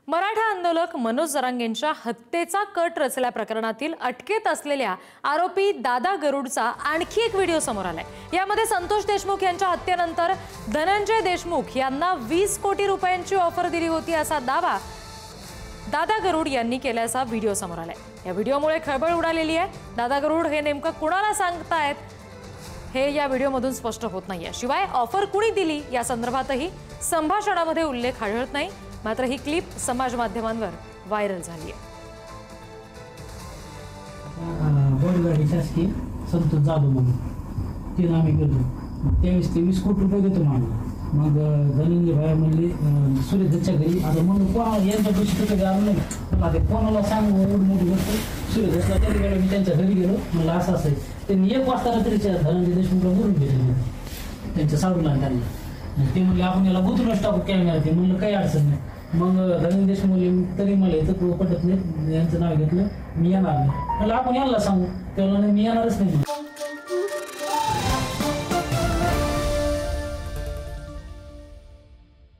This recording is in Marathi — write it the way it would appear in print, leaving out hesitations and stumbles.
मराठा आंदोलक मनोज जरांगेंच्या हत्येचा कट रचल्या प्रकरणातील अटकेत असलेल्या आरोपी दादा गरुडचा आणखी एक व्हिडिओ समोर आलाय। यामध्ये संतोष देशमुख यांच्या हत्येनंतर धनंजय देशमुख यांना 20 कोटी रुपयांची ऑफर दिली होती असा दावा दादा गरुड यांनी केल्याचा व्हिडिओ समोर आलाय। या व्हिडिओमुळे खळबळ उडालेली आहे। दादा गरुड हे नेमकं कुणाला सांगतायत हे या व्हिडिओमधून स्पष्ट होत नाहीये। शिवाय ऑफर कुणी दिली या संदर्भातही संभाषणामध्ये उल्लेख आढळत नाही। मात्र ही क्लिप समाज माध्यमांवर व्हायरल झाली आहे। बोडगाडी शासकीय संतोष जाधव म्हणून ते आम्ही गेलो त्यावेळेस 20 कोटी रुपये देतो मला। मग धनंजय भाई म्हणले सूर्यदत्तच्या घरी आता म्हणून कोणा यांच्या पैसे तिथे आलो नाही मला ते कोणाला सांगू एवढी मोठी गोष्ट सूर्यदत्तला तरी गेलो मी त्यांच्या घरी गेलो मला असं आहे त्यांनी 1 वाजता रात्रीच्या धनंजय देशमुखला बोलून घेतले त्यांच्या साडूला त्यांना ते म्हणले आपण याला गुंतवूनच टाकू कॅमेरा ते म्हणलं काही अडचण नाही। मग धनंजय देशमुख तरी मला इथं पटत नाही यांचं नाव घेतलं मी येणार नाही मला आपण याला सांगू तेव्हा मी येणारच नाही।